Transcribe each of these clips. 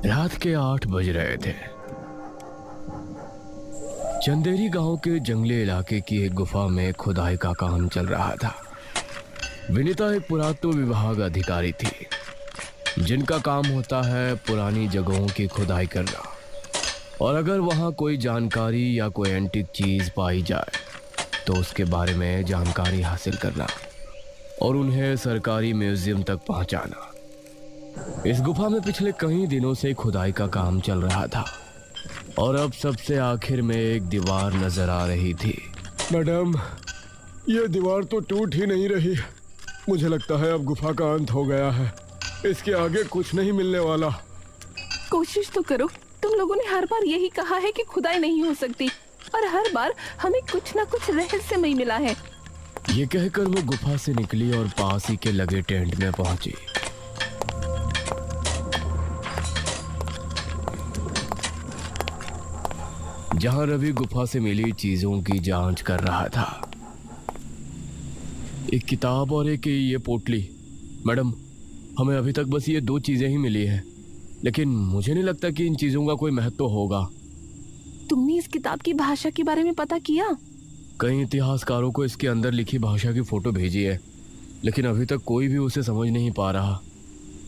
रात के 8 बज रहे थे। चंदेरी गांव के जंगली इलाके की एक गुफा में खुदाई का काम चल रहा था। विनीता एक पुरातत्व विभाग अधिकारी थी, जिनका काम होता है पुरानी जगहों की खुदाई करना, और अगर वहां कोई जानकारी या कोई एंटीक चीज पाई जाए तो उसके बारे में जानकारी हासिल करना और उन्हें सरकारी म्यूजियम तक पहुंचाना। इस गुफा में पिछले कई दिनों से खुदाई का काम चल रहा था और अब सबसे आखिर में एक दीवार नजर आ रही थी। मैडम, ये दीवार तो टूट ही नहीं रही। मुझे लगता है अब गुफा का अंत हो गया है। इसके आगे कुछ नहीं मिलने वाला। कोशिश तो करो। तुम लोगों ने हर बार यही कहा है कि खुदाई नहीं हो सकती, और हर बार हमें कुछ ना कुछ रहस्यमय मिला है। ये कहकर वो गुफा से निकली और पास ही के लगे टेंट में पहुंची। जहां रवि गुफा से मिली चीजों की जांच कर रहा था। एक किताब और एक ये पोटली। मैडम, हमें अभी तक बस ये 2 चीजें ही मिली हैं, लेकिन मुझे नहीं लगता कि इन चीजों का कोई महत्व होगा। तुमने इस किताब की भाषा के बारे में पता किया? कई इतिहासकारों को इसके अंदर लिखी भाषा की फोटो भेजी है, लेकिन अभी तक कोई भी उसे समझ नहीं पा रहा।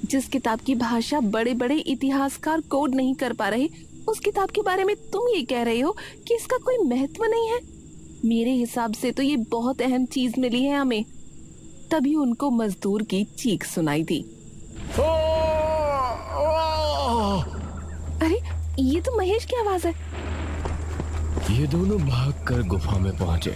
जिस किताब की भाषा बड़े बड़े इतिहासकार कोड नहीं कर पा रहे, उस किताब के बारे में तुम ये कह रहे हो कि इसका कोई महत्व नहीं है? मेरे हिसाब से तो ये बहुत अहम चीज मिली है हमें। तभी उनको मजदूर की चीख सुनाई दी। अरे, ये तो महेश की आवाज है। ये दोनों भागकर गुफा में पहुंचे।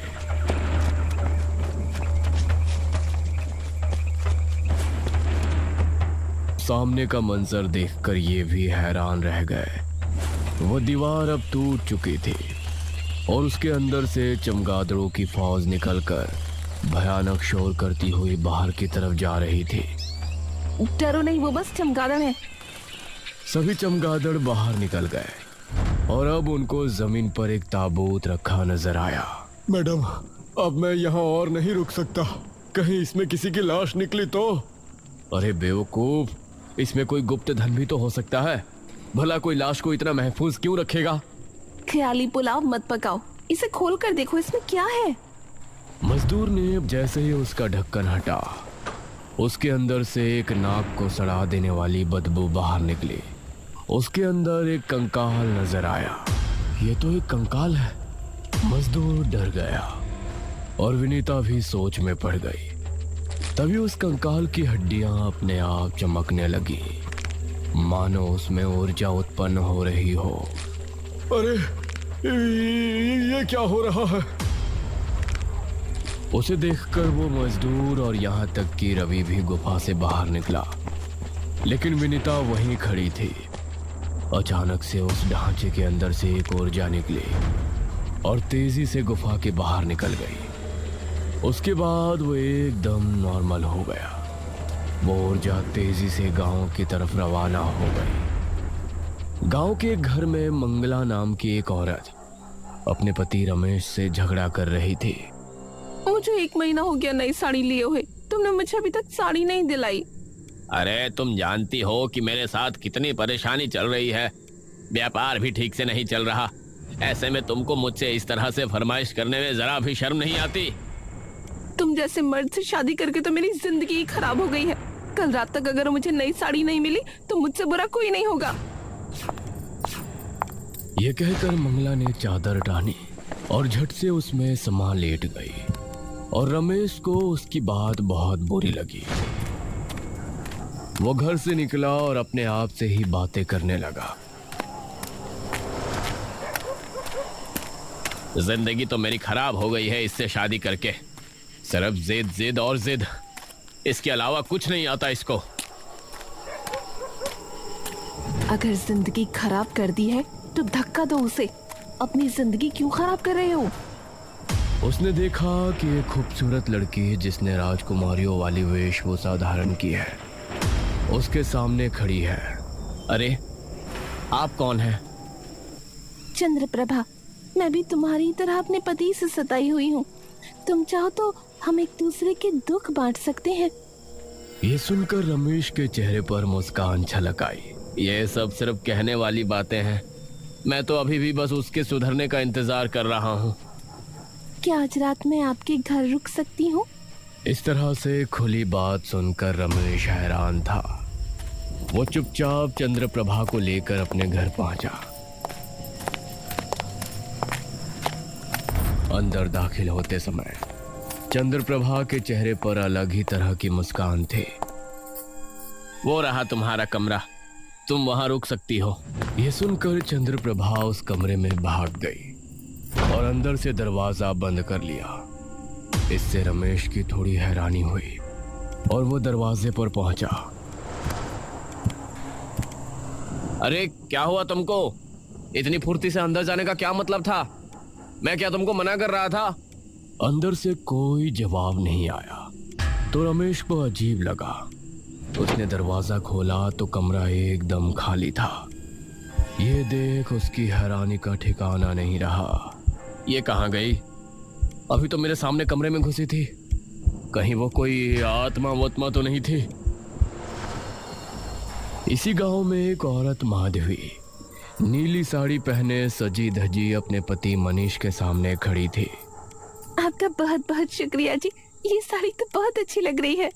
सामने का मंजर देखकर ये भी हैरान रह गए। वो दीवार अब टूट चुकी थी और उसके अंदर से चमगादड़ों की फौज निकलकर भयानक शोर करती हुई बाहर की तरफ जा रही थी। डरो नहीं, वो बस चमगादड़ है। सभी चमगादड़ बाहर निकल गए और अब उनको जमीन पर एक ताबूत रखा नजर आया। मैडम, अब मैं यहाँ और नहीं रुक सकता। कहीं इसमें किसी की लाश निकली तो? अरे बेवकूफ, इसमें कोई गुप्त धन भी तो हो सकता है। भला कोई लाश को इतना महफूज क्यों रखेगा? ख्याली पुलाव मत पकाओ, इसे खोल कर देखो, इसमें क्या है। मजदूर ने जैसे ही उसका ढक्कन हटा, उसके अंदर से एक नाक को सड़ा देने वाली बदबू बाहर निकली। उसके अंदर एक कंकाल नजर आया। ये तो एक कंकाल है। मजदूर डर गया और विनीता भी सोच में पड़ गई। तभी उस कंकाल की हड्डियां अपने आप चमकने लगी, मानो उसमें ऊर्जा उत्पन्न हो रही हो। अरे, ये क्या हो रहा है? उसे देखकर वो मजदूर और यहाँ तक कि रवि भी गुफा से बाहर निकला, लेकिन विनीता वहीं खड़ी थी। अचानक से उस ढांचे के अंदर से एक ऊर्जा निकली और तेजी से गुफा के बाहर निकल गई। उसके बाद वो एकदम नॉर्मल हो गया। वो ऊर्जा तेजी से गांव की तरफ रवाना हो गई। गांव के एक घर में मंगला नाम की एक औरत अपने पति रमेश से झगड़ा कर रही थी। मुझे 1 महीना हो गया नई साड़ी लिए हुए, तुमने मुझे अभी तक साड़ी नहीं दिलाई। अरे, तुम जानती हो कि मेरे साथ कितनी परेशानी चल रही है। व्यापार भी ठीक से नहीं चल रहा। ऐसे में तुमको मुझसे इस तरह से फरमाइश करने में जरा भी शर्म नहीं आती? तुम जैसे मर्द से शादी करके तो मेरी जिंदगी ही खराब हो गई है। कल रात तक अगर मुझे नई साड़ी नहीं मिली तो मुझसे बुरा कोई नहीं होगा। ये कहकर मंगला ने चादर टानी और झट से उसमें समा लेट गई और रमेश को उसकी बात बहुत बुरी लगी। वो घर से निकला और अपने आप से ही बातें करने लगा। जिंदगी तो मेरी खराब हो गई है इससे शादी करके। सिर्फ जिद जिद और जिद, इसके अलावा कुछ नहीं आता इसको। अगर जिंदगी खराब कर दी है तो धक्का दो उसे। अपनी जिंदगी क्यों खराब कर रहे हो? उसने देखा कि एक खूबसूरत लड़की जिसने राजकुमारियों वाली वेशभूषा धारण की है उसके सामने खड़ी है। अरे, आप कौन हैं? चंद्रप्रभा, मैं भी तुम्हारी तरह अपने पति से सताई हुई हूँ। तुम चाहो तो हम एक दूसरे के दुख बांट सकते हैं। ये सुनकर रमेश के चेहरे पर मुस्कान छलक आई ये सब सिर्फ कहने वाली बातें हैं। मैं तो अभी भी बस उसके सुधरने का इंतजार कर रहा हूँ। क्या आज रात मैं आपके घर रुक सकती हूँ? इस तरह से खुली बात सुनकर रमेश हैरान था। वो चुपचाप चंद्रप्रभा को लेकर अपने घर पहुंचा। अंदर दाखिल होते समय चंद्रप्रभा के चेहरे पर अलग ही तरह की मुस्कान थी। वो रहा तुम्हारा कमरा, तुम वहां रुक सकती हो। यह सुनकर चंद्रप्रभा उस कमरे में भाग गई और अंदर से दरवाजा बंद कर लिया। इससे रमेश की थोड़ी हैरानी हुई और वो दरवाजे पर पहुंचा। अरे क्या हुआ तुमको? इतनी फुर्ती से अंदर जाने का क्या मतलब था? मैं क्या तुमको मना कर रहा था? अंदर से कोई जवाब नहीं आया तो रमेश को अजीब लगा। उसने दरवाजा खोला तो कमरा एकदम खाली था। ये देख उसकी हैरानी का ठिकाना नहीं रहा। ये कहाँ गई? अभी तो मेरे सामने कमरे में घुसी थी। कहीं वो कोई आत्मा वत्मा तो नहीं थी? इसी गांव में एक औरत माधवी नीली साड़ी पहने सजी धजी अपने पति मनीष के सामने खड़ी थी। आपका बहुत बहुत शुक्रिया जी, ये साड़ी तो बहुत अच्छी लग रही है।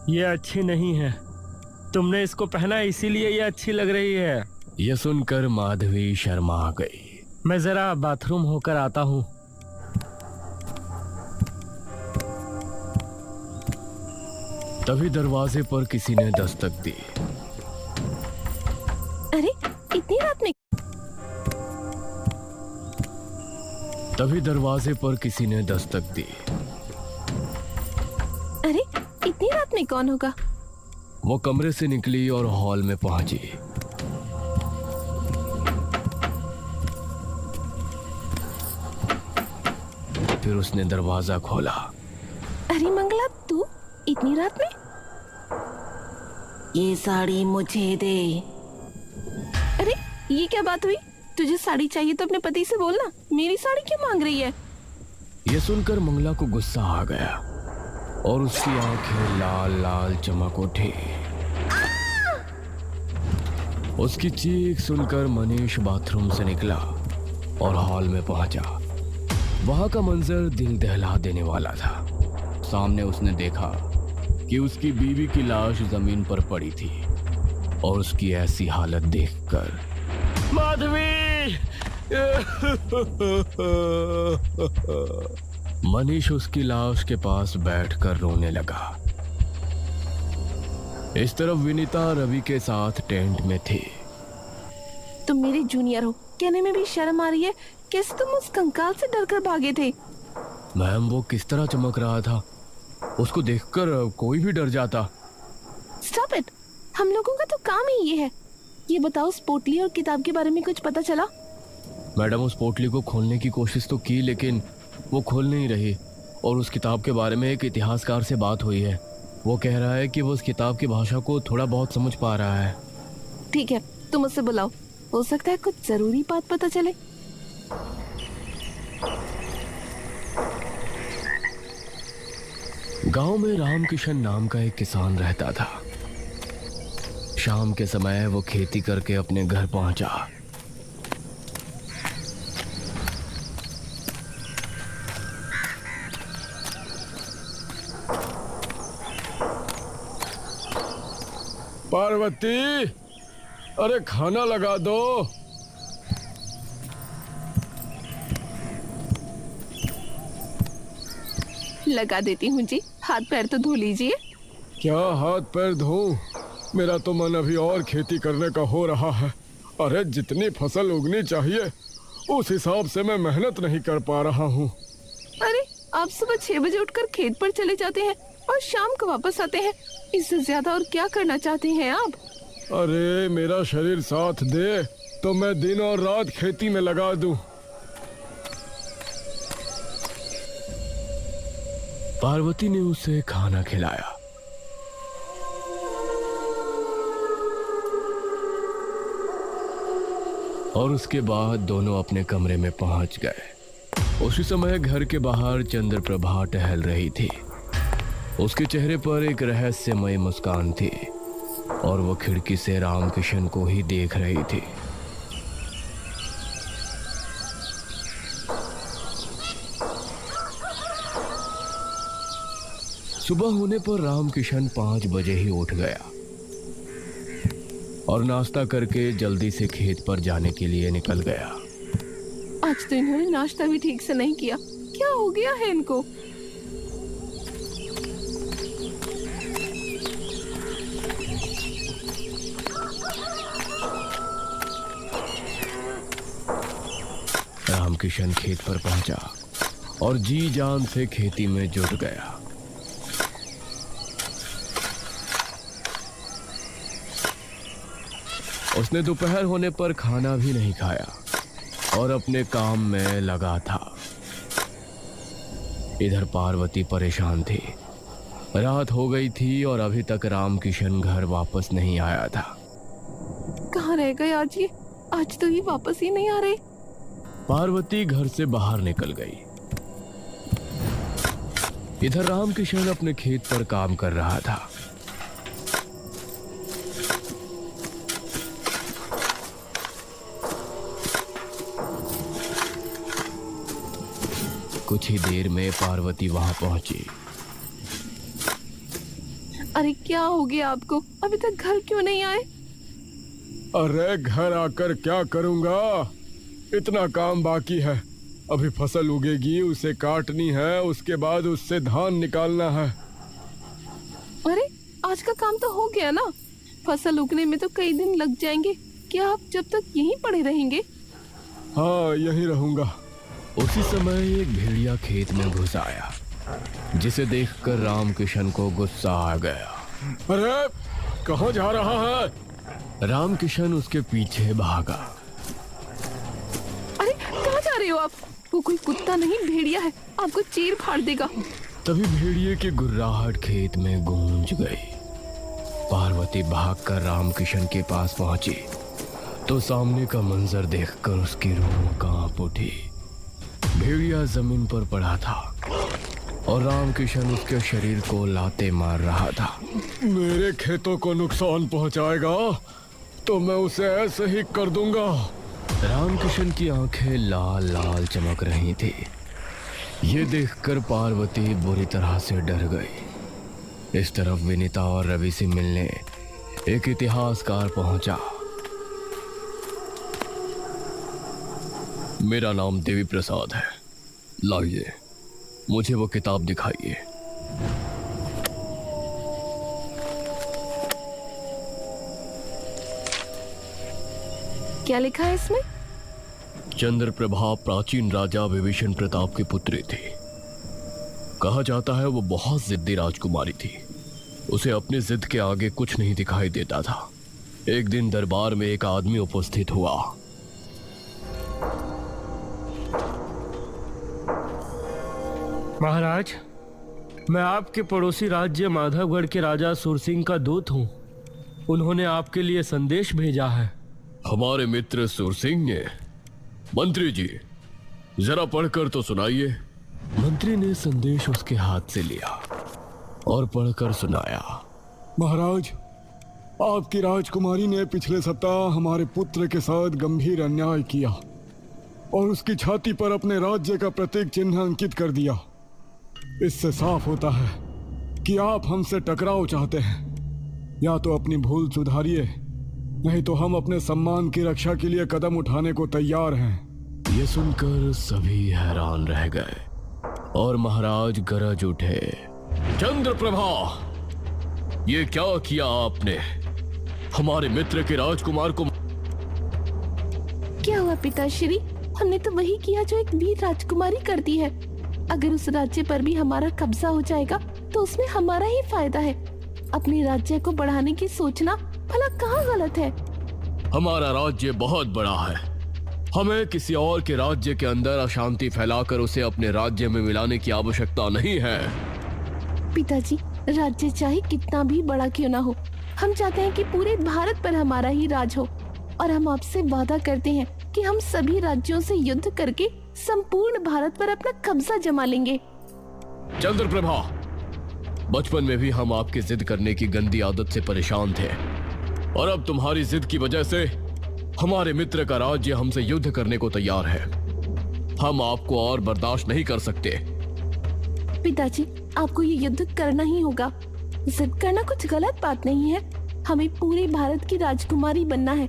ये अच्छी नहीं है, तुमने इसको पहना इसीलिए ये अच्छी लग रही है। यह सुनकर माधवी शर्मा गई। मैं जरा बाथरूम होकर आता हूँ। तभी दरवाजे पर किसी ने दस्तक दी। अरे इतनी रात में? तभी दरवाजे पर किसी ने दस्तक दी। अरे इतनी रात में कौन होगा? वो कमरे से निकली और हॉल में पहुंची। फिर उसने दरवाजा खोला। अरे मंगला, तू इतनी रात में? ये साड़ी मुझे दे। अरे ये क्या बात हुई? तुझे साड़ी चाहिए तो अपने पति से बोलना, मेरी साड़ी क्यों मांग रही है? यह सुनकर मंगला को गुस्सा आ गया और उसकी आंखें लाल लाल चमक उठी। उसकी चीख सुनकर मनीष बाथरूम से निकला और हॉल में पहुंचा। वहां का मंजर दिल दहला देने वाला था। सामने उसने देखा कि उसकी बीवी की लाश जमीन पर पड़ी थी और उसकी ऐसी हालत देखकर मनीष उसकी लाश के पास बैठकर रोने लगा। इस तरफ विनीता रवि के साथ टेंट में थी। तुम मेरे जूनियर हो, कहने में भी शर्म आ रही है। कैसे तुम उस कंकाल से डरकर भागे थे? मैम, वो किस तरह चमक रहा था, उसको देखकर कोई भी डर जाता। स्टॉप इट, हम लोगों का तो काम ही ये है। ये बताओ, उस पोटली और किताब के बारे में कुछ पता चला? मैडम, उस पोटली को खोलने की कोशिश तो की लेकिन वो खुल नहीं रही। और उस किताब के बारे में एक इतिहासकार से बात हुई है। वो कह रहा है कि वो उस किताब की भाषा को थोड़ा बहुत समझ पा रहा है। ठीक है, तुम उससे बुलाओ, हो सकता है कुछ जरूरी बात पता चले। गांव में रामकिशन नाम का एक किसान रहता था। शाम के समय वो खेती करके अपने घर पहुंचा। पार्वती, अरे खाना लगा दो। लगा देती हूँ जी, हाथ पैर तो धो लीजिए। क्या हाथ पैर धोऊं? मेरा तो मन अभी और खेती करने का हो रहा है। अरे जितनी फसल उगनी चाहिए उस हिसाब से मैं मेहनत नहीं कर पा रहा हूँ। अरे आप सुबह 6 बजे उठकर खेत पर चले जाते हैं और शाम को वापस आते हैं। इससे ज्यादा और क्या करना चाहते हैं आप? अरे मेरा शरीर साथ दे तो मैं दिन और रात खेती में लगा दूं। पार्वती ने उसे खाना खिलाया। और उसके बाद दोनों अपने कमरे में पहुंच गए। उसी समय घर के बाहर चंद्रप्रभा टहल रही थी। उसके चेहरे पर एक रहस्यमय मुस्कान थी। और वो खिड़की से रामकिशन को ही देख रही थी। सुबह होने पर रामकिशन 5 बजे ही उठ गया और नाश्ता करके जल्दी से खेत पर जाने के लिए निकल गया। आज तो इन्होंने नाश्ता भी ठीक से नहीं किया, क्या हो गया है इनको? रामकिशन खेत पर पहुंचा और जी जान से खेती में जुट गया। उसने दोपहर होने पर खाना भी नहीं खाया और अपने काम में लगा था। इधर पार्वती परेशान थी। रात हो गई थी और अभी तक रामकिशन घर वापस नहीं आया था। कहाँ रह गए आज ये? आज तो ये वापस ही नहीं आ रहे। पार्वती घर से बाहर निकल गई। इधर रामकिशन अपने खेत पर काम कर रहा था। कुछ ही देर में पार्वती वहां पहुंची। अरे क्या हो गया आपको? अभी तक घर क्यों नहीं आए? अरे घर आकर क्या करूंगा, इतना काम बाकी है। अभी फसल उगेगी, उसे काटनी है, उसके बाद उससे धान निकालना है। अरे आज का काम तो हो गया ना। फसल उगने में तो कई दिन लग जाएंगे। क्या आप जब तक यहीं पड़े रहेंगे? हाँ, यहीं रहूंगा। उसी समय एक भेड़िया खेत में घुस आया, जिसे देखकर रामकिशन को गुस्सा आ गया। अरे कहाँ जा रहा है? रामकिशन उसके पीछे भागा। अरे कहाँ जा रहे हो आप? वो कोई कुत्ता नहीं, भेड़िया है, आपको चीर फाड़ देगा। तभी भेड़िए की गुर्राहट खेत में गूंज गई। पार्वती भागकर रामकिशन के पास पहुंची तो सामने का मंजर देखकर उसकी रूह कांप उठी। भेड़िया जमीन पर पड़ा था और रामकिशन उसके शरीर को लाते मार रहा था। मेरे खेतों को नुकसान पहुंचाएगा तो मैं उसे ऐसे ही कर दूंगा। रामकिशन की आंखें लाल लाल चमक रही थी। ये देखकर पार्वती बुरी तरह से डर गई। इस तरफ विनीता और रवि से मिलने एक इतिहासकार पहुंचा। मेरा नाम देवी प्रसाद है, लाइए मुझे वो किताब दिखाइए। क्या लिखा है इसमें? चंद्रप्रभा प्राचीन राजा विभीषण प्रताप की पुत्री थी। कहा जाता है वो बहुत जिद्दी राजकुमारी थी। उसे अपनी जिद के आगे कुछ नहीं दिखाई देता था। एक दिन दरबार में एक आदमी उपस्थित हुआ। महाराज, मैं आपके पड़ोसी राज्य माधवगढ़ के राजा सुरसिंह का दूत हूँ। उन्होंने आपके लिए संदेश भेजा है। हमारे मित्र सुरसिंह ने? मंत्री जी जरा पढ़कर तो सुनाइए। मंत्री ने संदेश उसके हाथ से लिया और पढ़कर सुनाया। महाराज, आपकी राजकुमारी ने पिछले सप्ताह हमारे पुत्र के साथ गंभीर अन्याय किया और उसकी छाती पर अपने राज्य का प्रतीक चिन्ह अंकित कर दिया। इससे साफ होता है कि आप हमसे टकराव चाहते हैं। या तो अपनी भूल सुधारिए, नहीं तो हम अपने सम्मान की रक्षा के लिए कदम उठाने को तैयार हैं। ये सुनकर सभी हैरान रह गए और महाराज गरज उठे। चंद्रप्रभा, ये क्या किया आपने? हमारे मित्र के राजकुमार को। क्या हुआ पिताश्री? हमने तो वही किया जो एक वीर राजकुमारी करती है। अगर उस राज्य पर भी हमारा कब्जा हो जाएगा तो उसमें हमारा ही फायदा है। अपने राज्य को बढ़ाने की सोचना भला कहाँ गलत है? हमारा राज्य बहुत बड़ा है। हमें किसी और के राज्य के अंदर अशांति फैलाकर उसे अपने राज्य में मिलाने की आवश्यकता नहीं है। पिताजी, राज्य चाहे कितना भी बड़ा क्यों ना हो, हम चाहते हैं कि पूरे भारत पर हमारा ही राज हो। और हम आपसे वादा करते हैं कि हम सभी राज्यों से युद्ध करके संपूर्ण भारत पर अपना कब्जा जमा लेंगे। चंद्रप्रभा, बचपन में भी हम आपकी जिद करने की गंदी आदत से परेशान थे। और अब तुम्हारी जिद की वजह से हमारे मित्र का राज्य हमसे युद्ध करने को तैयार है। हम आपको और बर्दाश्त नहीं कर सकते। पिताजी, आपको ये युद्ध करना ही होगा। जिद करना कुछ गलत बात नहीं है। हमें पूरे भारत की राजकुमारी बनना है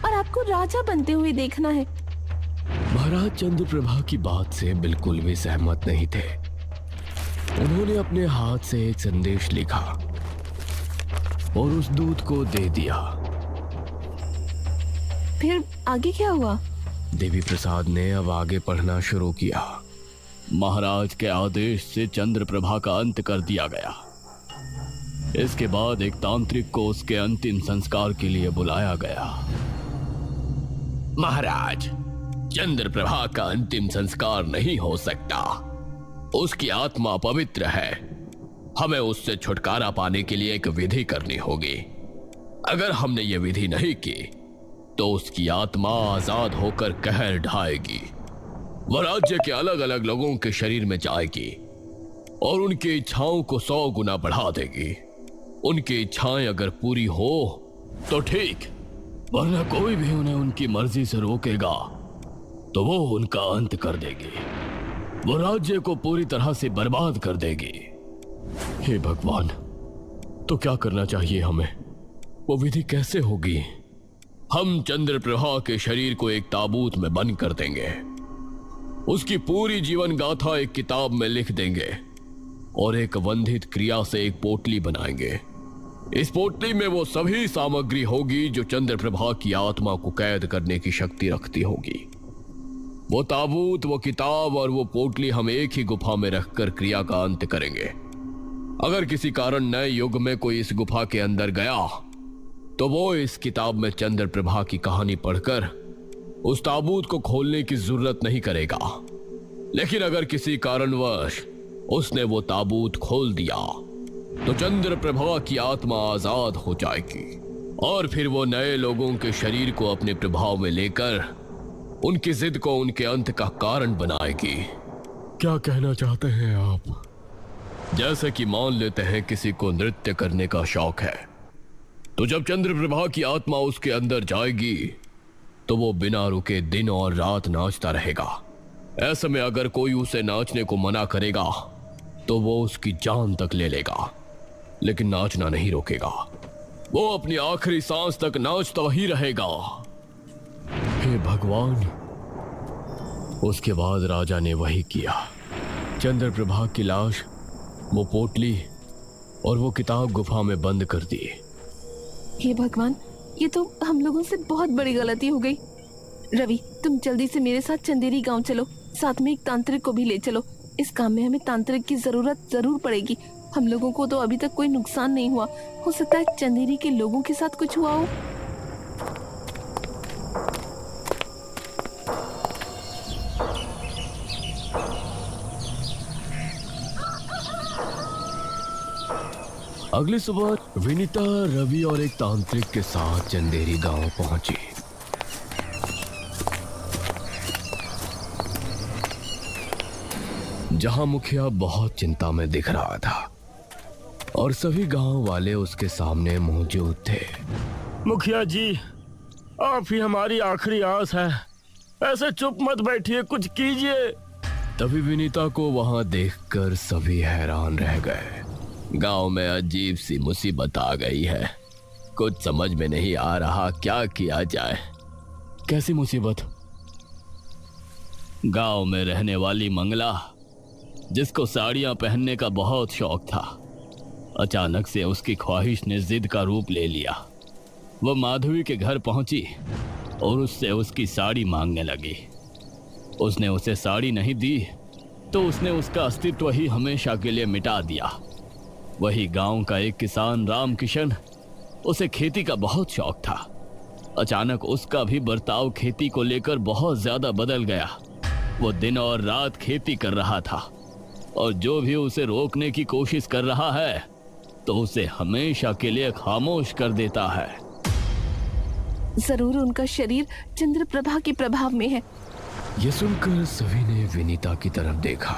और आपको राजा बनते हुए देखना है। महाराज चंद्रप्रभा की बात से बिल्कुल भी सहमत नहीं थे। उन्होंने अपने हाथ से एक संदेश लिखा और उस दूत को दे दिया। फिर आगे क्या हुआ? देवी प्रसाद ने अब आगे पढ़ना शुरू किया। महाराज के आदेश से चंद्रप्रभा का अंत कर दिया गया। इसके बाद एक तांत्रिक को उसके अंतिम संस्कार के लिए बुलाया गया। महाराज, चंद्रप्रभा का अंतिम संस्कार नहीं हो सकता। उसकी आत्मा पवित्र है। हमें उससे छुटकारा पाने के लिए एक विधि करनी होगी। अगर हमने ये विधि नहीं की तो उसकी आत्मा आजाद होकर कहर ढाएगी। वह राज्य के अलग अलग लोगों के शरीर में जाएगी और उनकी इच्छाओं को 100 गुना बढ़ा देगी। उनकी इच्छाएं अगर पूरी हो तो ठीक, वरना कोई भी उन्हें उनकी मर्जी से रोकेगा तो वो उनका अंत कर देगी। वो राज्य को पूरी तरह से बर्बाद कर देगी। हे भगवान, तो क्या करना चाहिए हमें? वो विधि कैसे होगी? हम चंद्रप्रभा के शरीर को एक ताबूत में बंद कर देंगे। उसकी पूरी जीवन गाथा एक किताब में लिख देंगे और एक वंधित क्रिया से एक पोटली बनाएंगे। इस पोटली में वो सभी सामग्री होगी जो चंद्रप्रभा की आत्मा को कैद करने की शक्ति रखती होगी। वो ताबूत, वो किताब और वो पोटली हम एक ही गुफा में रखकर क्रिया का अंत करेंगे। अगर किसी कारण नए युग में कोई इस गुफा के अंदर गया तो वो इस किताब में चंद्रप्रभा की कहानी पढ़कर उस ताबूत को खोलने की जरूरत नहीं करेगा। लेकिन अगर किसी कारणवश उसने वो ताबूत खोल दिया तो चंद्रप्रभा की आत्मा आजाद हो जाएगी और फिर वो नए लोगों के शरीर को अपने प्रभाव में लेकर उनकी जिद को उनके अंत का कारण बनाएगी। क्या कहना चाहते हैं आप? जैसे कि मान लेते हैं किसी को नृत्य करने का शौक है, तो जब चंद्रप्रभा की आत्मा उसके अंदर जाएगी तो वो बिना रुके दिन और रात नाचता रहेगा। ऐसे में अगर कोई उसे नाचने को मना करेगा तो वो उसकी जान तक ले लेगा, लेकिन नाचना नहीं रोकेगा। वो अपनी आखिरी सांस तक नाचता ही रहेगा। हे भगवान! उसके बाद राजा ने वही किया। चंद्रप्रभा की लाश, वो पोटली और वो किताब गुफा में बंद कर दी। हे भगवान, ये तो हम लोगों से बहुत बड़ी गलती हो गई। रवि, तुम जल्दी से मेरे साथ चंदेरी गांव चलो। साथ में एक तांत्रिक को भी ले चलो। इस काम में हमें तांत्रिक की जरूरत जरूर पड़ेगी। हम लोगों को तो अभी तक कोई नुकसान नहीं हुआ। हो सकता है चंदेरी के लोगों के साथ कुछ हुआ हो। अगली सुबह विनीता, रवि और एक तांत्रिक के साथ चंदेरी गांव पहुंची। जहां मुखिया बहुत चिंता में दिख रहा था और सभी गांव वाले उसके सामने मौजूद थे। मुखिया जी, आप ही हमारी आखिरी आस है। ऐसे चुप मत बैठिए, कुछ कीजिए। तभी विनीता को वहां देखकर सभी हैरान रह गए। गांव में अजीब सी मुसीबत आ गई है। कुछ समझ में नहीं आ रहा क्या किया जाए। कैसी मुसीबत? गांव में रहने वाली मंगला, जिसको साड़ियां पहनने का बहुत शौक था, अचानक से उसकी ख्वाहिश ने जिद का रूप ले लिया। वो माधवी के घर पहुंची और उससे उसकी साड़ी मांगने लगी। उसने उसे साड़ी नहीं दी तो उसने उसका अस्तित्व ही हमेशा के लिए मिटा दिया। वही गांव का एक किसान रामकिशन, उसे खेती का बहुत शौक था। अचानक उसका भी बर्ताव खेती को लेकर बहुत ज्यादा बदल गया। वो दिन और रात खेती कर रहा था और जो भी उसे रोकने की कोशिश कर रहा है तो उसे हमेशा के लिए खामोश कर देता है। जरूर उनका शरीर चंद्रप्रभा के प्रभाव में है। ये सुनकर सभी ने विनीता की तरफ देखा।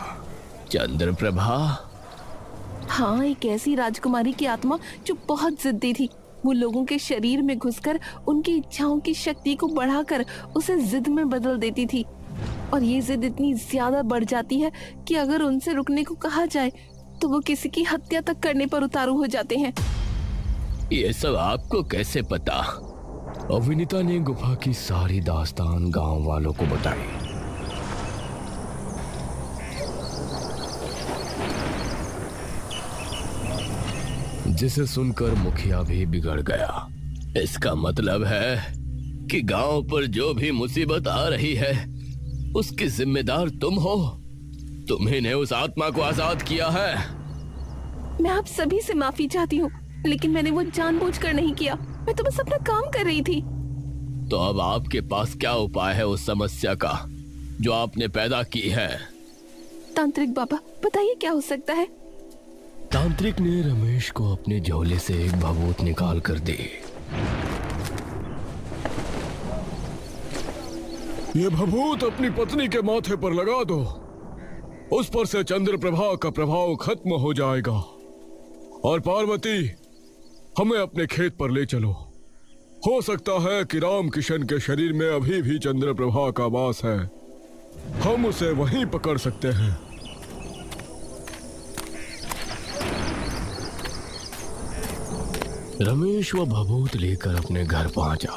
चंद्रप्रभा? हाँ, एक ऐसी राजकुमारी की आत्मा जो बहुत जिद्दी थी। वो लोगों के शरीर में घुसकर उनकी इच्छाओं की शक्ति को बढ़ाकर उसे जिद में बदल देती थी। और ये जिद इतनी ज्यादा बढ़ जाती है कि अगर उनसे रुकने को कहा जाए तो वो किसी की हत्या तक करने पर उतारू हो जाते हैं। ये सब आपको कैसे पता? और विनीता ने गुफा की सारी दास्तान गांव वालों को बताई। जिसे सुनकर मुखिया भी बिगड़ गया। इसका मतलब है कि गांव पर जो भी मुसीबत आ रही है उसकी जिम्मेदार तुम हो। तुम्ही ने उस आत्मा को आजाद किया है। मैं आप सभी से माफी चाहती हूँ, लेकिन मैंने वो जानबूझकर नहीं किया। मैं तो बस अपना काम कर रही थी। तो अब आपके पास क्या उपाय है उस समस्या का जो आपने पैदा की है? तांत्रिक बाबा, बताइए क्या हो सकता है? तांत्रिक ने रमेश को अपने झोले से एक भभूत निकाल कर दी। ये भभूत अपनी पत्नी के माथे पर लगा दो। उस पर से चंद्र प्रभा का प्रभाव खत्म हो जाएगा। और पार्वती, हमें अपने खेत पर ले चलो। हो सकता है कि राम किशन के शरीर में अभी भी चंद्र प्रभा का वास है। हम उसे वहीं पकड़ सकते हैं। रमेश वह भभूत लेकर अपने घर पहुंचा।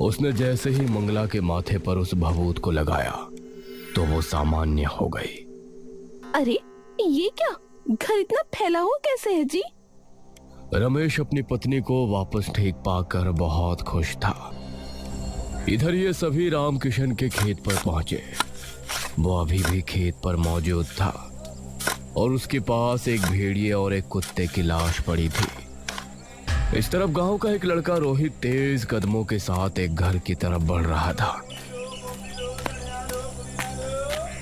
उसने जैसे ही मंगला के माथे पर उस भभूत को लगाया तो वो सामान्य हो गई। अरे ये क्या, घर इतना फैला हुआ कैसे है जी? रमेश अपनी पत्नी को वापस ठीक पाकर बहुत खुश था। इधर ये सभी राम किशन के खेत पर पहुंचे। वो अभी भी खेत पर मौजूद था और उसके पास एक भेड़िए और एक कुत्ते की लाश पड़ी थी। इस तरफ गांव का एक लड़का रोहित तेज कदमों के साथ एक घर की तरफ बढ़ रहा था,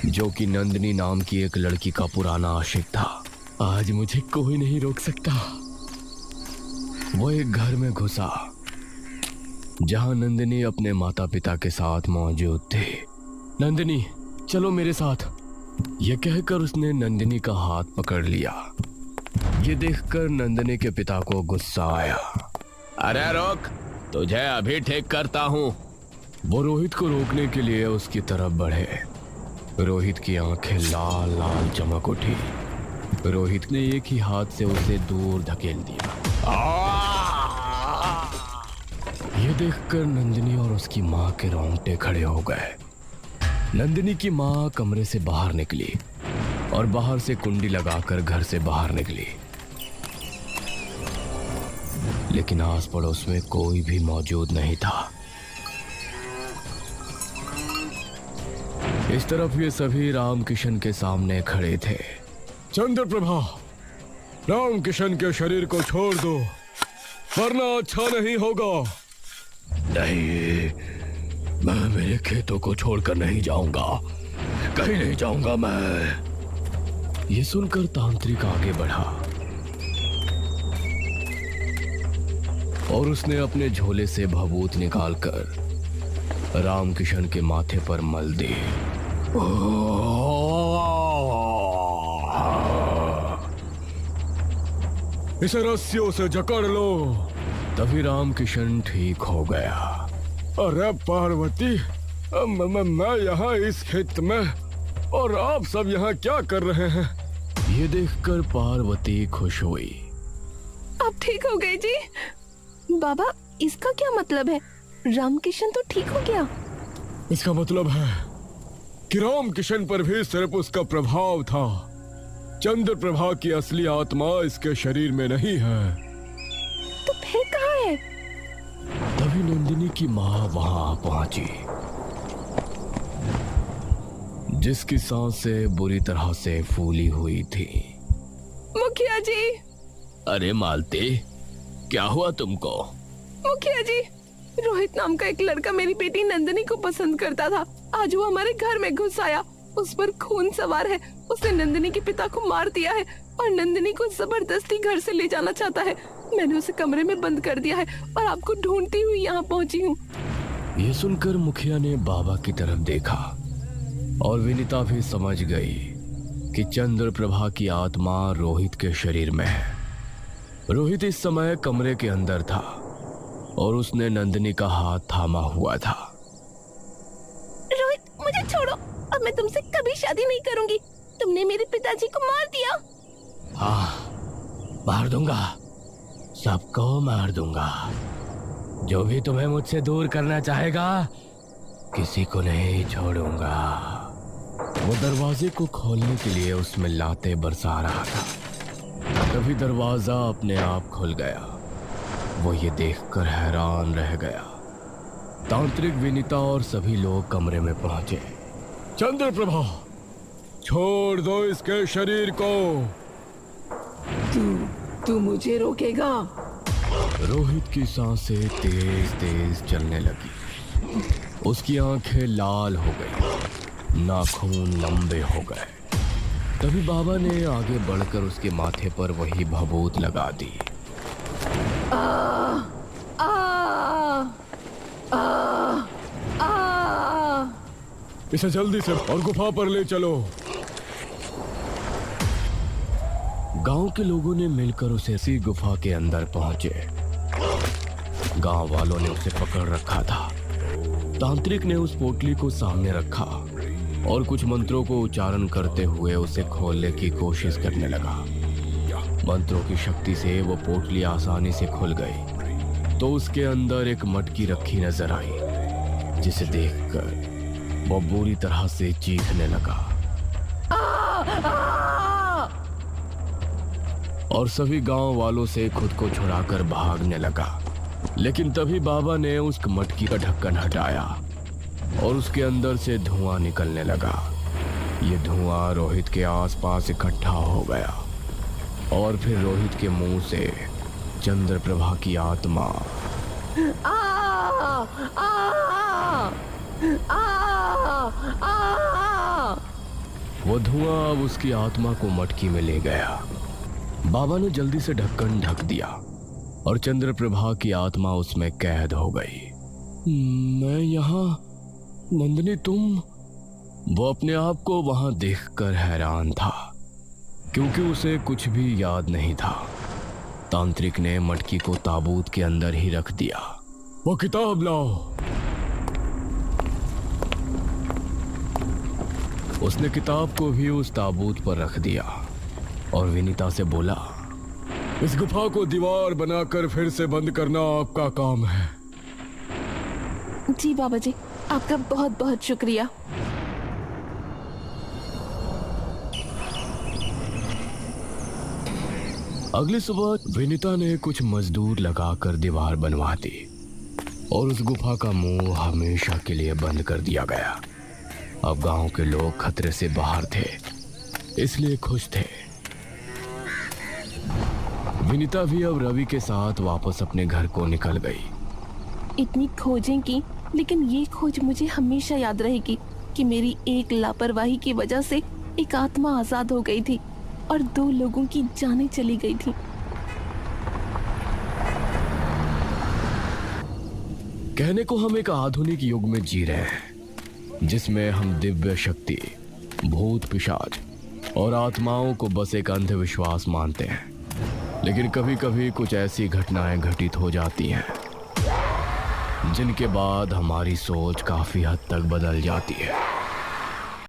जो कि नंदिनी नाम की एक लड़की का पुराना आशिक था। आज मुझे कोई नहीं रोक सकता। वो एक घर में घुसा जहां नंदिनी अपने माता पिता के साथ मौजूद थे। नंदिनी, चलो मेरे साथ। यह कहकर उसने नंदिनी का हाथ पकड़ लिया। ये देखकर नंदिनी के पिता को गुस्सा आया। अरे रोक, तुझे अभी ठीक करता हूँ। वो रोहित को रोकने के लिए उसकी तरफ बढ़े। रोहित की आंखें लाल लाल चमक उठी। रोहित ने एक ही हाथ से उसे दूर धकेल दिया। ये देखकर नंदिनी और उसकी माँ के रोंगटे खड़े हो गए। नंदिनी की माँ कमरे से बाहर निकली और बाहर से कुंडी लगाकर घर से बाहर निकली, लेकिन आस पड़ोस में कोई भी मौजूद नहीं था। इस तरफ ये सभी राम किशन के सामने खड़े थे। चंद्र प्रभा, राम किशन के शरीर को छोड़ दो, वरना अच्छा नहीं होगा। नहीं, मैं मेरे खेतों को छोड़कर नहीं जाऊंगा, कहीं नहीं जाऊंगा मैं। ये सुनकर तांत्रिक आगे बढ़ा और उसने अपने झोले से भभूत निकालकर राम किशन के माथे पर मल दी। इसे रस्सियों से जकड़ लो। तभी राम किशन ठीक हो गया। अरे पार्वती, मैं यहाँ इस खेत में, और आप सब यहाँ क्या कर रहे हैं? ये देखकर पार्वती खुश हुई। आप ठीक हो गए जी? बाबा, इसका क्या मतलब है? राम किशन तो ठीक हो गया। इसका मतलब है कि राम किशन पर भी सिर्फ उसका प्रभाव था। चंद्र प्रभा की असली आत्मा इसके शरीर में नहीं है। तो फिर कहाँ है? तभी नंदिनी की माँ वहां पहुंची, जिसकी सांसें बुरी तरह से फूली हुई थी। मुखिया जी! अरे मालती, क्या हुआ तुमको? मुखिया जी, रोहित नाम का एक लड़का मेरी बेटी नंदिनी को पसंद करता था। आज वो हमारे घर में घुस आया। उस पर खून सवार है। उसने नंदिनी के पिता को मार दिया है और नंदिनी को जबरदस्ती घर से ले जाना चाहता है। मैंने उसे कमरे में बंद कर दिया है और आपको ढूंढती हुई यहाँ पहुँची हूँ। ये सुनकर मुखिया ने बाबा की तरफ देखा और विनीता भी समझ गई कि चंद्रप्रभा की आत्मा रोहित के शरीर में है। रोहित इस समय कमरे के अंदर था और उसने नंदिनी का हाथ थामा हुआ था। रोहित, मुझे छोड़ो, अब मैं तुमसे कभी शादी नहीं करूंगी। तुमने मेरे पिताजी को मार दिया। हाँ, मार दूंगा, सबको मार दूंगा। जो भी तुम्हें मुझसे दूर करना चाहेगा, किसी को नहीं छोड़ूंगा। वो दरवाजे को खोलने के लिए उसमें लाते बरसा रहा था। तभी दरवाजा अपने आप खुल गया। वो ये देखकर हैरान रह गया। तांत्रिक, विनीता और सभी लोग कमरे में पहुंचे। चंद्रप्रभा, छोड़ दो इसके शरीर को। तू मुझे रोकेगा? रोहित की सांसें तेज तेज चलने लगी। उसकी आंखें लाल हो गई, नाखून लंबे हो गए। तभी बाबा ने आगे बढ़कर उसके माथे पर वही भभूत लगा दी। इसे जल्दी से और गुफा पर ले चलो। गांव के लोगों ने मिलकर उसे इसी गुफा के अंदर पहुंचे। गांव वालों ने उसे पकड़ रखा था। तांत्रिक ने उस पोटली को सामने रखा और कुछ मंत्रों को उच्चारण करते हुए उसे खोलने की कोशिश करने लगा। मंत्रों की शक्ति से वो पोटली आसानी से खुल गई तो उसके अंदर एक मटकी रखी नजर आई, जिसे देखकर वो बुरी तरह से चीखने लगा और सभी गांव वालों से खुद को छुड़ाकर भागने लगा। लेकिन तभी बाबा ने उस मटकी का ढक्कन हटाया और उसके अंदर से धुआं निकलने लगा। ये धुआं रोहित के आसपास इकट्ठा हो गया और फिर रोहित के मुंह से चंद्रप्रभा की आत्मा वो धुआं अब उसकी आत्मा को मटकी में ले गया। बाबा ने जल्दी से ढक्कन ढक दिया और चंद्रप्रभा की आत्मा उसमें कैद हो गई। मैं यहाँ, नंदिनी तुम? वो अपने आप को वहां देखकर हैरान था क्योंकि उसे कुछ भी याद नहीं था। तांत्रिक ने मटकी को ताबूत के अंदर ही रख दिया। वो किताब लाओ। उसने किताब को भी उस ताबूत पर रख दिया और विनीता से बोला, इस गुफा को दीवार बनाकर फिर से बंद करना आपका काम है। जी बाबा जी, आपका बहुत बहुत शुक्रिया। अगली सुबह विनीता ने कुछ मजदूर लगाकर दीवार बनवा दी और उस गुफा का मुंह हमेशा के लिए बंद कर दिया गया। अब गांव के लोग खतरे से बाहर थे, इसलिए खुश थे। विनीता भी अब रवि के साथ वापस अपने घर को निकल गई। इतनी खोजें की, लेकिन ये खोज मुझे हमेशा याद रहेगी कि मेरी एक लापरवाही की वजह से एक आत्मा आजाद हो गई थी और 2 लोगों की जानें चली गई थी। कहने को हम एक आधुनिक युग में जी रहे हैं जिसमें हम दिव्य शक्ति, भूत पिशाच और आत्माओं को बस एक अंधविश्वास मानते हैं। लेकिन कभी कभी कुछ ऐसी घटनाएं घटित हो जाती हैं जिनके बाद हमारी सोच काफी हद तक बदल जाती है।